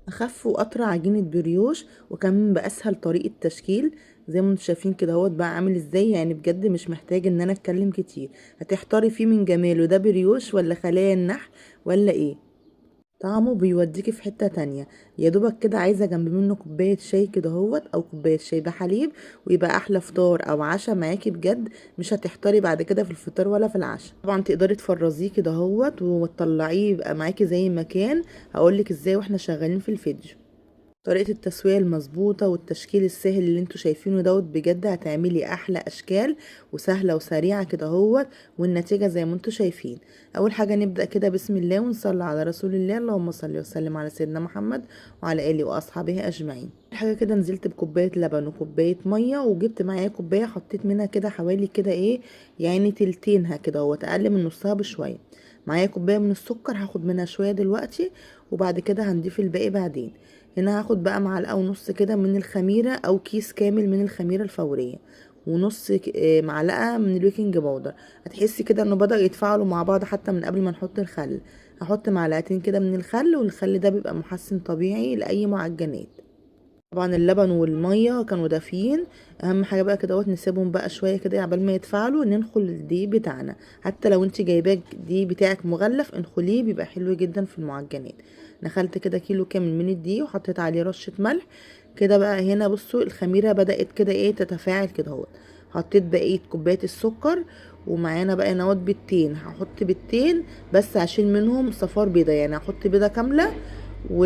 اخف واطرى عجينه بريوش، وكمان باسهل طريقه تشكيل. زي ما انتم شايفين كده اهوت بقى عامل ازاي، يعني بجد مش محتاج ان انا اتكلم كتير. هتحتاري فيه من جماله، ده بريوش ولا خلايا النحل ولا ايه؟ طعمه بيوديكي في حتة تانية. يا دوبك كده عايزة جنب منه كوباية شاي كده اهوت، او كوباية شاي بحليب، ويبقى احلى فطار او عشاء معاكي بجد. مش هتحتاري بعد كده في الفطار ولا في العشاء. طبعا تقدري تفرزيه كده اهوت وتطلعيه يبقى معاكي زي ما كان. هقولك ازاي واحنا شغالين في الفيديو. طريقة التسوية المظبوطة والتشكيل السهل اللي انتوا شايفينه دوت، بجد هتعملي احلى اشكال وسهلة وسريعة كده اهوت، والنتيجة زي ما انتوا شايفين. اول حاجة نبدأ كده بسم الله ونصلي على رسول الله، اللهم صل وسلم على سيدنا محمد وعلى اله واصحابه اجمعين. اول حاجة كده نزلت بكوباية لبن وكوباية مية، وجبت معايا كوباية حطيت منها كده حوالي كده ايه، يعني تلتينها كده اهوت، اقل من نصها بشوية. معايا كوباية من السكر، هاخد منها شوية دلوقتي، وبعد كده هنضيف الباقي بعدين. هنا هاخد بقى معلقه ونص كده من الخميره، او كيس كامل من الخميره الفوريه، ونص معلقه من البيكنج باودر. هتحسي كده انه بدأ يتفاعلوا مع بعض حتى من قبل ما نحط الخل. هحط معلقتين كده من الخل، والخل ده بيبقى محسن طبيعي لاي معجنات. طبعا اللبن والميه كانوا دافيين. اهم حاجه بقى كده نسيبهم بقى شويه كده عبال ما يتفاعلوا، ندخل الدقيق بتاعنا. حتى لو انت جايباه الدقيق بتاعك مغلف انخليه، بيبقى حلو جدا في المعجنات. نخلت كده كيلو كامل من الدقيق، وحطيت عليه رشه ملح. كده بقى هنا بصوا الخميره بدات كده ايه تتفاعل كده اهوت. حطيت بقيه كوبايه السكر، ومعانا بقى نوات بيضتين. هحط بيضتين بس هشيل منهم صفار بيضه، يعني هحط بيضه كامله و...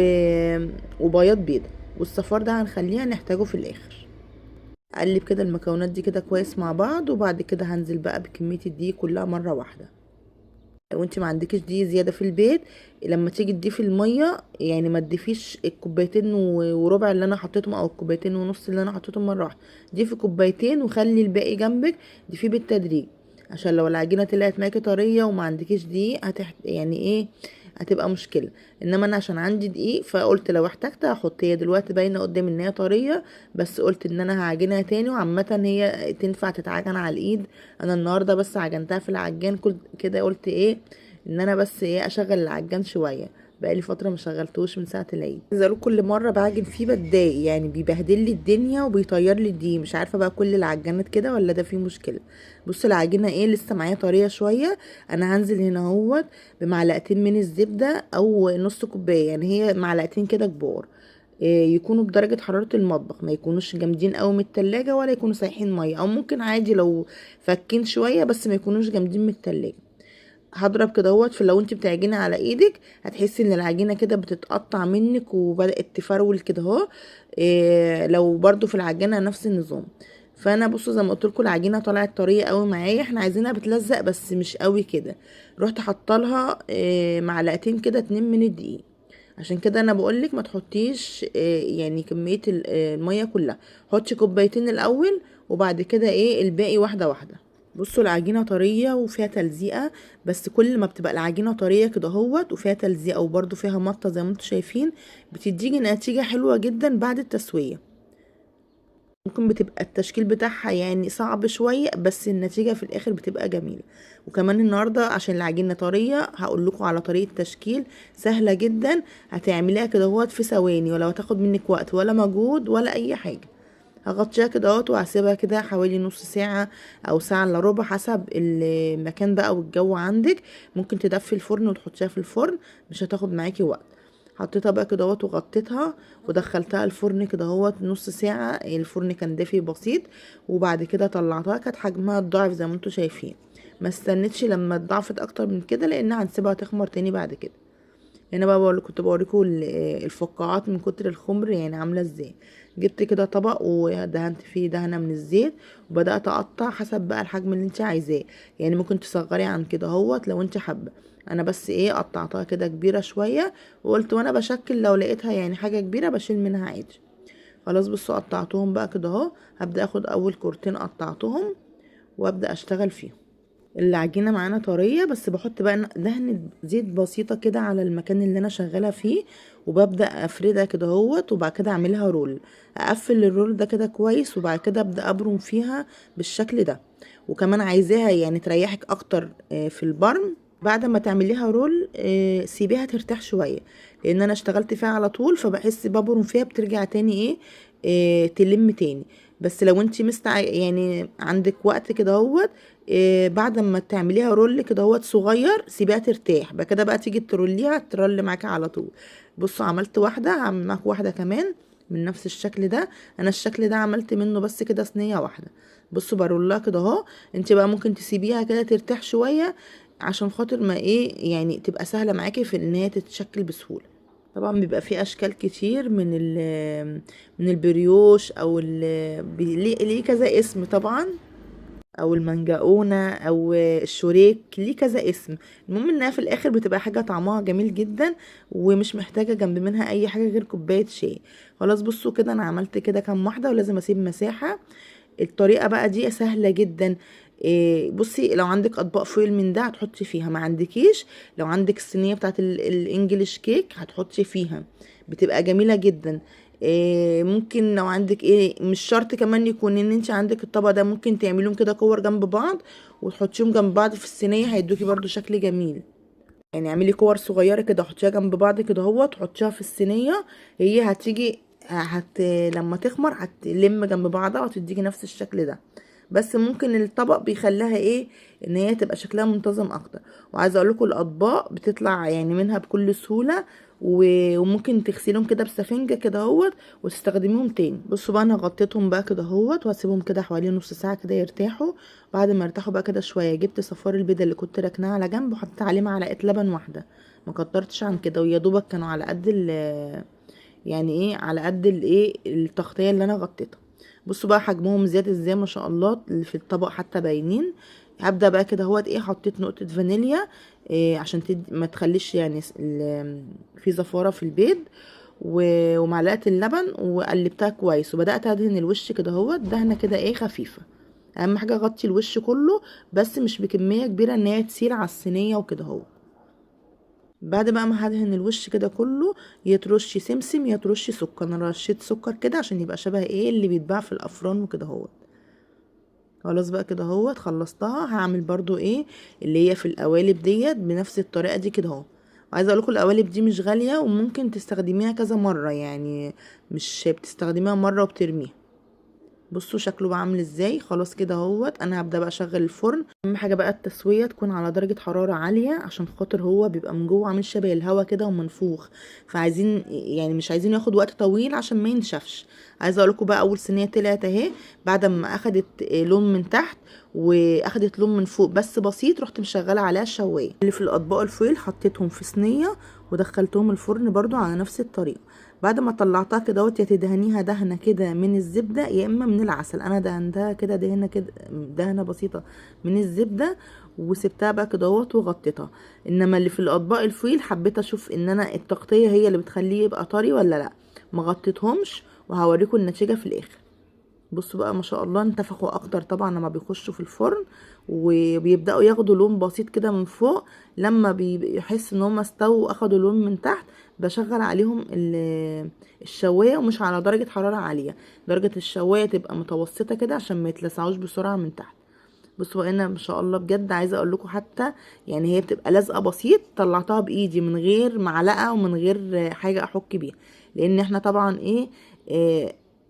وبياض بيضه، والصفار ده هنخليها نحتاجه في الاخر. اقلب كده المكونات دي كده كويس مع بعض، وبعد كده هنزل بقى بكميه الدقيق كلها مره واحده. لو انت ما عندكيش دقيق زياده في البيت، لما تيجي تضيفي الميه يعني ما تضيفيش الكوبايتين وربع اللي انا حطيتهم، او الكوبايتين ونص اللي انا حطيتهم مره واحده. ضيفي كوبايتين وخلي الباقي جنبك، ضيفيه بالتدريج. عشان لو العجينه طلعت معاكي طريه وما عندكيش دقيق يعني ايه، هتبقى مشكله. انما انا عشان عندي دقيق فقلت لو احتجت هحط. هي دلوقتي باينه قدامي ان هي طريه، بس قلت ان انا هعجنها تاني، وعامه هي تنفع تتعجن على الايد. انا النهارده بس عجنتها في العجان كده، قلت ايه ان انا بس ايه اشغل العجان شويه. بقالي فتره ما شغلتوش من ساعه العيد. زالوا كل مره بعجن فيه بتضايق، يعني بيبهدل لي الدنيا وبيطير لي الدقيق. مش عارفه بقى كل العجانات كده ولا ده فيه مشكله. بصوا العجينه ايه لسه معايا طريه شويه. انا هنزل هنا اهوت بمعلقتين من الزبده، او نص كوبايه، يعني هي معلقتين كده كبار. يكونوا بدرجة حرارة المطبخ، ما يكونوش جامدين قوي من التلاجة، ولا يكونوا سايحين مية، او ممكن عادي لو فكين شوية، بس ما يكونوش جامدين من التلاجة. هضرب كده اهوت. في لو انت بتعجني على ايدك هتحسي ان العجينه كده بتتقطع منك وبدات تفرول كده اهو. لو برضو في العجينه نفس النظام. فانا بصوا زي ما قلت لكم العجينه طلعت طريه قوي معايا، احنا عايزينها بتلزق بس مش قوي كده. رحت حاطه لها معلقتين كده 2 من الدقيق. عشان كده انا بقولك ما تحطيش يعني كميه الميه كلها. حطي كوبايتين الاول، وبعد كده ايه الباقي واحده واحده. بصوا العجينه طريه وفيها تلزيقه، بس كل ما بتبقى العجينه طريه كده اهوت وفيها تلزيقه وبرده فيها مطه زي ما انتم شايفين، بتديكي نتيجه حلوه جدا بعد التسويه. ممكن بتبقى التشكيل بتاعها يعني صعب شويه، بس النتيجه في الاخر بتبقى جميله. وكمان النهارده عشان العجينه طريه هقول لكم على طريقه تشكيل سهله جدا. هتعمليها كده اهوت في ثواني، ولا هتاخد منك وقت ولا مجهود ولا اي حاجه. هغطيها كده اهوت وهسيبها كده حوالي نص ساعة او ساعة الا ربع حسب المكان بقى والجو عندك. ممكن تدفي الفرن وتحطيها في الفرن، مش هتاخد معاكي وقت. حطيتها بقى كده اهوت وغطيتها، ودخلتها الفرن كده اهوت نص ساعة. الفرن كان دافي بسيط، وبعد كده طلعتها كانت حجمها الضعف زي ما انتوا شايفين. ما استنتش لما اتضاعفت اكتر من كده، لانها هنسيبها تخمر تاني بعد كده. هنا بقى كنت بوريكم الفقاعات من كتر الخمر يعني عامله ازاي. جبت كده طبق ودهنت فيه دهنه من الزيت، وبدات اقطع حسب بقى الحجم اللي انت عايزاه. يعني ممكن تصغري عن كده اهوت لو انت حابه. انا بس ايه قطعتها كده كبيره شويه، وقلت وانا بشكل لو لقيتها يعني حاجه كبيره بشيل منها عادي. خلاص بصوا قطعتهم بقى كده اهو. هبدا اخد اول كورتين قطعتهم، وابدا اشتغل فيهم. العجينه معانا طريه، بس بحط بقى دهنه زيت بسيطه كده على المكان اللي انا شغاله فيه، وببدا افردها كده اهوت، وبعد كده اعملها رول. اقفل الرول ده كده كويس، وبعد كده ابدا ابرم فيها بالشكل ده. وكمان عايزاها يعني تريحك اكتر في البرم. بعد ما تعمليها رول سيبيها ترتاح شويه. لان انا اشتغلت فيها على طول، فبحس ببرم فيها بترجع تاني تلم تاني. بس لو انت يعني عندك وقت كده هوت، بعد ما تعمليها رول كده هوت صغير سيبيها ترتاح، بعد كده بقى تيجي تروليها ترول معاكي على طول. بصوا عملت واحده، هعمل معاكم واحده كمان من نفس الشكل ده. انا الشكل ده عملت منه بس كده صينيه واحده. بصوا برولها كده اهو. انت بقى ممكن تسيبيها كده ترتاح شويه عشان خاطر ما يعني تبقى سهله معاكي في ان هي تتشكل بسهوله. طبعا بيبقى في اشكال كتير من البريوش او ليه كذا اسم طبعا، او المنجقونه او الشوريك، ليه كذا اسم. المهم انها في الاخر بتبقى حاجه طعمها جميل جدا، ومش محتاجه جنب منها اي حاجه غير كوبايه شاي. خلاص بصوا كده انا عملت كده كام واحده، ولازم اسيب مساحه. الطريقه بقى دي سهله جدا. بصي لو عندك اطباق فويل من ده هتحطي فيها، ما عندكيش لو عندك الصينيه بتاعت الانجليش كيك هتحطي فيها، بتبقى جميله جدا. ممكن لو عندك مش شرط كمان يكون ان انت عندك الطبق ده، ممكن تعمليهم كده كور جنب بعض وتحطيهم جنب بعض في الصينيه، هيدوكي برضو شكل جميل. يعني اعملي كور صغيره كده حطيها جنب بعض كده اهو، تحطيها في الصينيه، هي هتيجي لما تخمر هتلم جنب بعضها وتديكي نفس الشكل ده. بس ممكن الطبق بيخليها ان هي تبقى شكلها منتظم اكتر. وعايزه اقول لكم الاطباق بتطلع يعني منها بكل سهوله، وممكن تغسليهم كده بسفنجه كده اهوت وتستخدميهم تاني. بصوا بقى انا غطيتهم بقى كده اهوت، وهسيبهم كده حوالي نص ساعه كده يرتاحوا. بعد ما يرتاحوا بقى كده شويه، جبت صفار البيضه اللي كنت راكناه على جنب وحطيت عليه معلقه لبن واحده، ما كترتش عن كده، ويا دوبك كانوا على قد يعني على قد التغطيه اللي انا غطيتها. بصوا بقى حجمهم زياده ازاي ما شاء الله، اللي في الطبق حتى باينين. هبدا بقى كده اهوت حطيت نقطه فانيليا عشان ما تخليش يعني في زفاره في البيض، ومعلقه اللبن، وقلبتها كويس، وبدات ادهن الوش كده اهوت دهنه كده خفيفه. اهم حاجه اغطي الوش كله، بس مش بكميه كبيره ان هي تسيل على الصينيه وكده اهو. بعد بقى ما هدهن الوش كده كله، يا ترشي سمسم يا ترشي سكر. انا رشيت سكر كده عشان يبقى شبه اللي بيتباع في الافران وكده اهو. خلاص بقى كده اهو خلصتها. هعمل برضو اللي هي في القوالب ديت بنفس الطريقه دي كده اهو. وعايزه اقول لكم القوالب دي مش غاليه، وممكن تستخدميها كذا مره، يعني مش بتستخدميها مره وبترميها. بصوا شكله بقى عامل ازاي. خلاص كده اهوت انا هبدا بقى اشغل الفرن. اهم حاجه بقى التسويه تكون على درجه حراره عاليه، عشان خاطر هو بيبقى من جوه عامل شبه الهوا كده ومنفوخ، فعايزين يعني مش عايزين ياخد وقت طويل عشان ما ينشفش. عايزه اقول لكم بقى اول صينيه طلعت اهي، بعد ما اخدت لون من تحت واخدت لون من فوق بس بسيط، رحت مشغله عليها الشوايه. اللي في الاطباق الفويل حطيتهم في صينيه ودخلتهم الفرن برضو على نفس الطريقه. بعد ما طلعتها كده يا تدهنيها دهنه كده من الزبده يا اما من العسل. انا دهنتها كده دهنه كده دهنه بسيطه من الزبده، وسبتها بقى كده وغطيتها. انما اللي في الاطباق الفويل حبيت اشوف ان انا التغطيه هي اللي بتخليه يبقى طري ولا لا، ما غطيتهمش، وهوريكم النتيجه في الاخر. بصوا بقى ما شاء الله انتفخوا اكتر طبعا لما بيخشوا في الفرن، وبيبداوا ياخدوا لون بسيط كده من فوق. لما بيحس ان هم استووا واخدوا لون من تحت، بشغل عليهم الشوايه، ومش على درجه حراره عاليه، درجه الشوايه تبقى متوسطه كده عشان ما يتلسعوش بسرعه من تحت. بصوا بقى هنا ما شاء الله بجد عايزه اقول لكم، حتى يعني هي بتبقى لازقه بسيط، طلعتها بايدي من غير معلقه ومن غير حاجه احك بيها، لان احنا طبعا إيه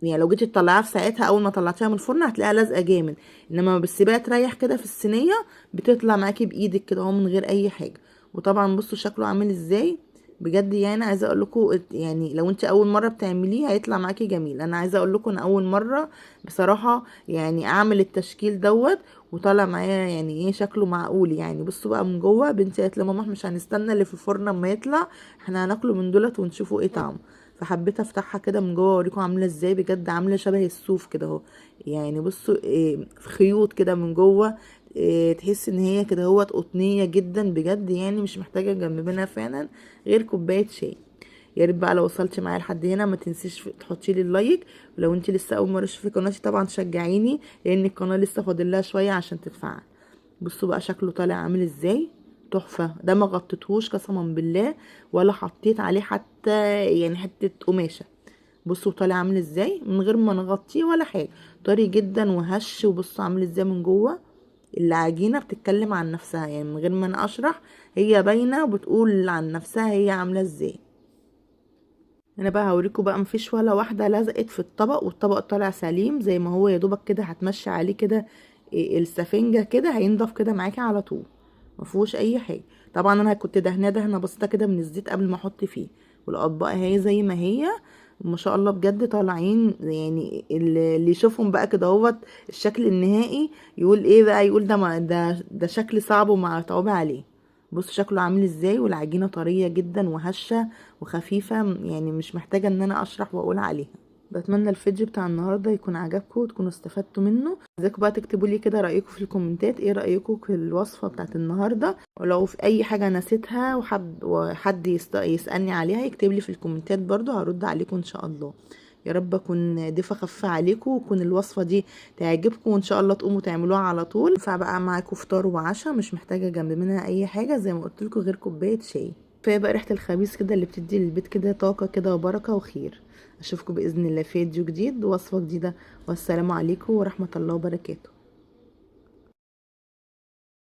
يعني لو جيتي تطلعيها في ساعتها اول ما طلعتيها من الفرن هتلاقيها لازقه جامد، انما بتسيبيها تريح كده في الصينيه بتطلع معاكي بايدك كده اهو من غير اي حاجه. وطبعا بصوا شكله عامل ازاي بجد. يعني عايزه اقول لكم يعني لو انت اول مره بتعمليه هيطلع معاكي جميل. انا عايزه اقول لكم انا اول مره بصراحه يعني اعمل التشكيل دوت، وطالع معايا يعني شكله معقول. يعني بصوا بقى من جوه بنتي قالت لماما احنا مش هنستنى اللي في الفرن اما يطلع، احنا هناكله من دولت ونشوفوا طعمه. فحبيت افتحها كده من جوه اوريكم عامله ازاي، بجد عامله شبه الصوف كده اهو. يعني بصوا خيوط كده من جوه، تحس ان هي كده قطنيه جدا بجد، يعني مش محتاجه جنب منها فعلا غير كوبايه شاي. يا ريت بقى لو وصلتي معايا لحد هنا ما تنسيش تحطي لي اللايك، ولو انت لسه اول مره تشوفي قناتي طبعا تشجعيني، لان القناه لسه فاضل لها شويه عشان تتفعل. بصوا بقى شكله طالع عامل ازاي، تحفه. ده ما غطيتهوش قسما بالله، ولا حطيت عليه حتى يعني حته قماشه. بصوا طالع عامل ازاي من غير ما نغطيه ولا حاجه، طري جدا وهش. وبصوا عامل ازاي من جوه، العجينه بتتكلم عن نفسها، يعني من غير ما انا اشرح هي باينه وبتقول عن نفسها هي عامله ازاي. انا بقى هوريكم بقى مفيش ولا واحده لزقت في الطبق، والطبق طالع سليم زي ما هو، يا دوبك كده هتمشي عليه كده السفنجه كده هينضف كده معاكي على طول، مفيهوش اي حاجه. طبعا انا كنت دهناه دهنه بسيطه كده من الزيت قبل ما احط فيه، والاطباق اهي زي ما هي، ما شاء الله بجد طالعين. يعني اللي يشوفهم بقى كده هوت الشكل النهائي يقول ايه بقى، يقول ده ما ده شكل صعب وما صعوبة عليه. بص شكله عامل ازاي، والعجينة طرية جدا وهشة وخفيفة، يعني مش محتاجة ان انا اشرح واقول عليها. بتمنى الفيديو بتاع النهارده يكون عجبكم وتكونوا استفدتوا منه. عايزاكم بقى تكتبوا لي كده رايكم في الكومنتات، ايه رايكم في الوصفه بتاعت النهارده، ولو في اي حاجه نسيتها وحد يسالني عليها يكتب لي في الكومنتات برضو، هرد عليكم ان شاء الله. يا رب اكون ضيفه خفيفه عليكم، وتكون الوصفه دي تعجبكم، وان شاء الله تقوموا تعملوها على طول. ينفع بقى معاكم فطار وعشاء، مش محتاجه جنب منها اي حاجه زي ما قلت لكم غير كوبايه شاي. كفايه بقى ريحه الخبيز كده اللي بتدي للبيت كده طاقه كده وبركه وخير. اشوفكم باذن الله في فيديو جديد ووصفه جديده، والسلام عليكم ورحمه الله وبركاته.